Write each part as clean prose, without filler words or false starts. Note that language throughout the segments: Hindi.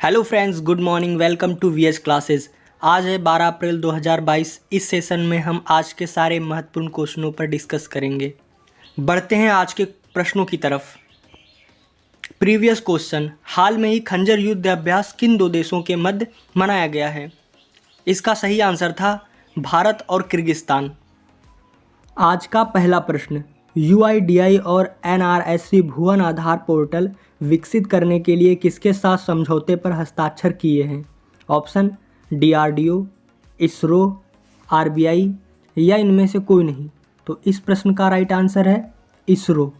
Hello friends, good morning. Welcome to VS classes. आज है 12 अप्रैल 2022। इस सेशन में हम आज के सारे महत्वपूर्ण क्वेश्चनों पर डिस्कस करेंगे। बढ़ते हैं आज के प्रश्नों की तरफ। प्रीवियस क्वेश्चन, हाल में ही खंजर युद्ध अभ्यास किन दो देशों के मध्य मनाया गया है? इसका सही आंसर था भारत और किर्गिस्तान। आज का पहला प्रश्न, यूआईडीआई और एनआरएससी भुवन आधार पोर्टल विकसित करने के लिए किसके साथ समझौते पर हस्ताक्षर किए हैं? ऑप्शन डीआरडीओ, इसरो, आरबीआई या इनमें से कोई नहीं। तो इस प्रश्न का राइट आंसर है इसरो।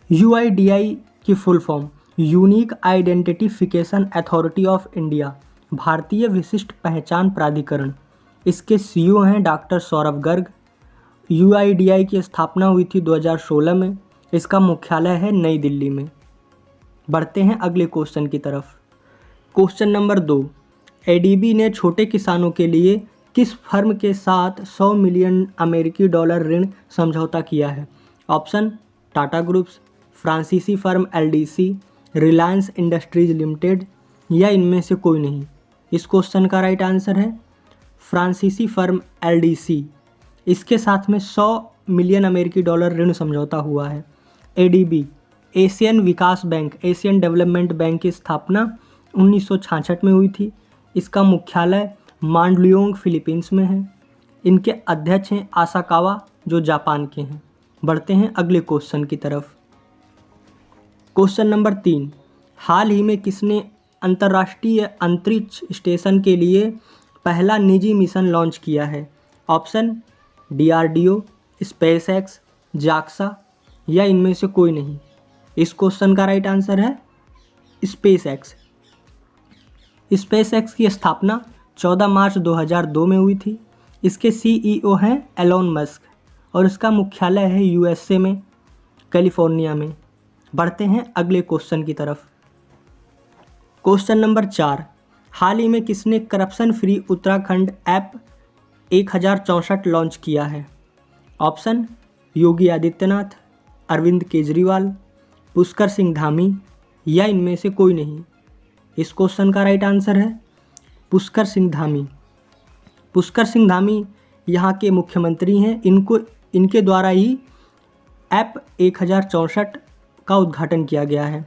यूआईडीआई की full form unique identification authority of India, भारतीय विशिष्ट पहचान प्राधिकरण। इसके सीईओ हैं डॉक्टर सौरभ गर्ग। यूआईडीआई की स्थापना हुई थी 2016 में। इसका मुख्यालय है नई दिल्ली में। बढ़ते हैं अगले क्वेश्चन की तरफ। क्वेश्चन नंबर 2, एडीबी ने छोटे किसानों के लिए किस फर्म के साथ 100 मिलियन अमेरिकी डॉलर ऋण समझौता किया है? ऑप्शन टाटा ग्रुप्स, फ्रांसीसी firm LDC, Reliance industries limited या इनमें से कोई नहीं। इस क्वेश्चन का राइट आंसर है फ्रांसीसी फर्म एलडीसी। इसके साथ में 100 मिलियन अमेरिकी डॉलर ऋण समझौता हुआ है। एडीबी एशियन विकास बैंक, एशियन डेवलपमेंट बैंक की स्थापना 1966 में हुई थी। इसका मुख्यालय मांडलियोंग फिलीपींस में है। इनके अध्यक्ष हैं आसाकावा, जो जापान के हैं। बढ़ते हैं अगले क्वेश्चन की तरफ। क्वेश्चन नंबर 3, हाल ही में किसने अंतर्राष्ट्रीय अंतरिक्ष स्टेशन के लिए पहला निजी मिशन लॉन्च किया है? ऑप्शन डीआरडीओ, स्पेसएक्स, जाक्सा या इनमें से कोई नहीं। इस क्वेश्चन का राइट आंसर है स्पेसएक्स। स्पेसएक्स की स्थापना 14 मार्च 2002 में हुई थी। इसके सीईओ हैं एलोन मस्क और इसका मुख्यालय है यूएसए में, कैलिफोर्निया में। बढ़ते हैं अगले क्वेश्चन की तरफ। क्वेश्चन नंबर 4, हाल ही में किसने corruption free Uttarakhand app 1064 launch किया है? ऑप्शन योगी आदित्यनाथ, अरविंद केजरीवाल, पुष्कर सिंह धामी या इनमें से कोई नहीं। इस क्वेश्चन का राइट आंसर है पुष्कर सिंह धामी। पुष्कर सिंह धामी यहाँ के मुख्यमंत्री हैं। इनके द्वारा ही ऐप 1064 का उद्घाटन किया गया है।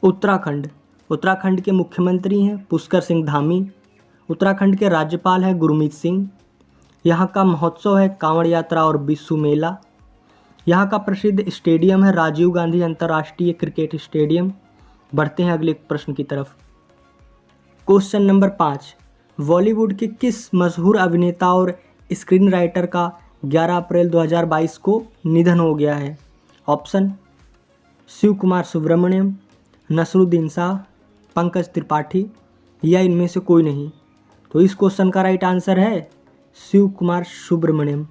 उत्तराखंड के मुख्यमंत्री हैं पुष्कर सिंह धामी। उत्तराखंड के राज्यपाल हैं गुरमीत सिंह। यहाँ का महोत्सव है कांवड़ यात्रा और बिस्सू मेला। यहाँ का प्रसिद्ध स्टेडियम है राजीव गांधी अंतर्राष्ट्रीय क्रिकेट स्टेडियम। बढ़ते हैं अगले प्रश्न की तरफ। क्वेश्चन नंबर 5, बॉलीवुड के किस मशहूर अभिनेता और स्क्रीन राइटर का 11 अप्रैल 2022 को निधन हो गया है? ऑप्शन शिव कुमार सुब्रमण्यम, नसरुद्दीन शाह, पंकज त्रिपाठी या इनमें से कोई नहीं। तो इस क्वेश्चन का राइट आंसर है शिव कुमार सुब्रमण्यम।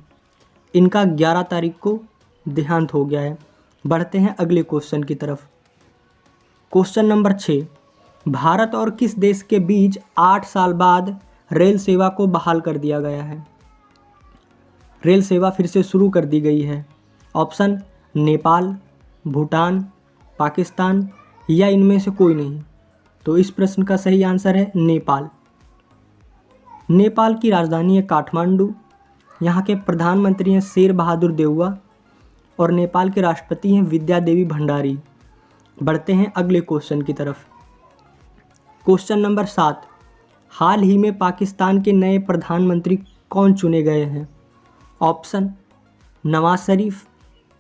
इनका 11 तारीख को देहांत हो गया है। बढ़ते हैं अगले क्वेश्चन की तरफ। क्वेश्चन नंबर 6, भारत और किस देश के बीच 8 साल बाद रेल सेवा को बहाल कर दिया गया है? रेल सेवा फिर से शुरू कर दी गई है। ऑप्शन नेपाल, भूटान, पाकिस्तान या इनमें से कोई नहीं। तो इस प्रश्न का सही आंसर है नेपाल। नेपाल की राजधानी है काठमांडू। यहाँ के प्रधानमंत्री हैं शेर बहादुर देउवा और नेपाल के राष्ट्रपति हैं विद्या देवी भंडारी। बढ़ते हैं अगले क्वेश्चन की तरफ। क्वेश्चन नंबर 7, हाल ही में पाकिस्तान के नए प्रधानमंत्री कौन चुने गए हैं? ऑप्शन नवाज शरीफ,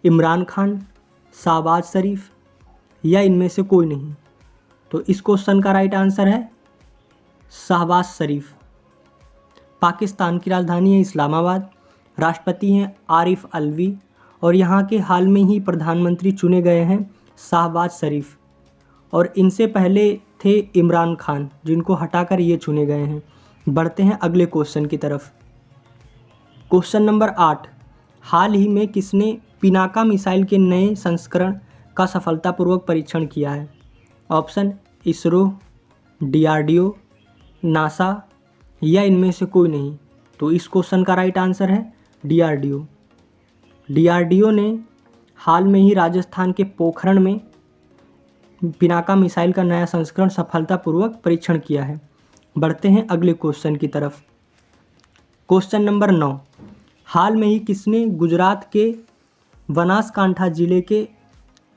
इमरान खान, शहबाज शरीफ या इनमें से कोई नहीं। तो इस क्वेश्चन का राइट आंसर है शहबाज शरीफ। पाकिस्तान की राजधानी है इस्लामाबाद। राष्ट्रपति हैं आरिफ अलवी और यहाँ के हाल में ही प्रधानमंत्री चुने गए हैं शहबाज शरीफ और इनसे पहले थे इमरान खान, जिनको हटाकर ये चुने गए हैं। बढ़ते हैं अगले क्वेश्चन की तरफ। क्वेश्चन नंबर 8, हाल ही में किसने पिनाका मिसाइल के नए संस्करण का सफलतापूर्वक परीक्षण किया है? ऑप्शन इसरो, डीआरडीओ, नासा या इनमें से कोई नहीं। तो इस क्वेश्चन का राइट आंसर है डीआरडीओ। डीआरडीओ ने हाल में ही राजस्थान के पोखरण में पिनाका मिसाइल का नया संस्करण सफलतापूर्वक परीक्षण किया है। बढ़ते हैं अगले क्वेश्चन की तरफ। क्वेश्चन नंबर 9, हाल में ही किसने गुजरात के बनासकांठा जिले के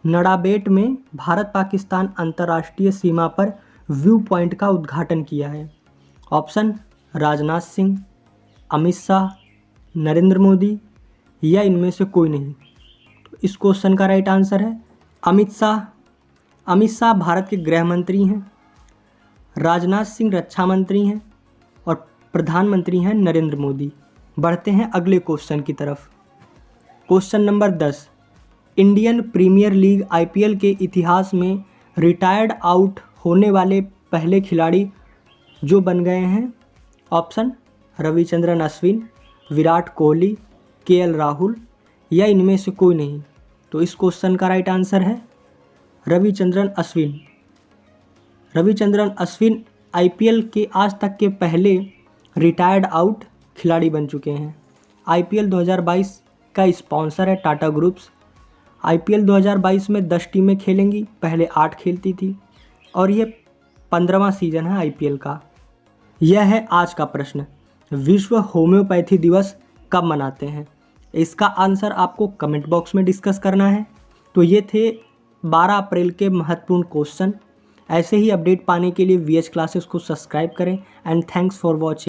नड़ाबेट में भारत पाकिस्तान अंतर्राष्ट्रीय सीमा पर व्यू पॉइंट का उद्घाटन किया है? ऑप्शन राजनाथ सिंह, अमित शाह, नरेंद्र मोदी या इनमें से कोई नहीं। तो इस क्वेश्चन का राइट आंसर है अमित शाह। अमित शाह भारत के गृह मंत्री हैं, राजनाथ सिंह रक्षा मंत्री हैं और प्रधानमंत्री हैं नरेंद्र मोदी। बढ़ते हैं अगले क्वेश्चन की तरफ। Question number 10, Indian Premier League IPL के इतिहास में रिटायर्ड आउट होने वाले पहले खिलाड़ी जो बन गए हैं? ऑप्शन रविचंद्रन अश्विन, विराट कोहली, KL राहुल या इनमें से कोई नहीं। तो इस क्वेश्चन का राइट आंसर है रविचंद्रन अश्विन। रविचंद्रन अश्विन IPL के आज तक के पहले रिटायर्ड आउट खिलाड़ी बन चुके हैं। IPL 2022 का स्पॉन्सर है टाटा ग्रुप्स। IPL 2022 में 10 टीमें खेलेंगी, पहले 8 खेलती थी और ये 15वां सीजन है IPL का। यह है आज का प्रश्न, विश्व होम्योपैथी दिवस कब मनाते हैं? इसका आंसर आपको कमेंट बॉक्स में डिस्कस करना है। तो ये थे 12 अप्रैल के महत्वपूर्ण क्वेश्चन। ऐसे ही अपडेट पाने के लिए VH क्लासेस को सब्सक्राइब करें एंड थैंक्स फॉर वॉचिंग।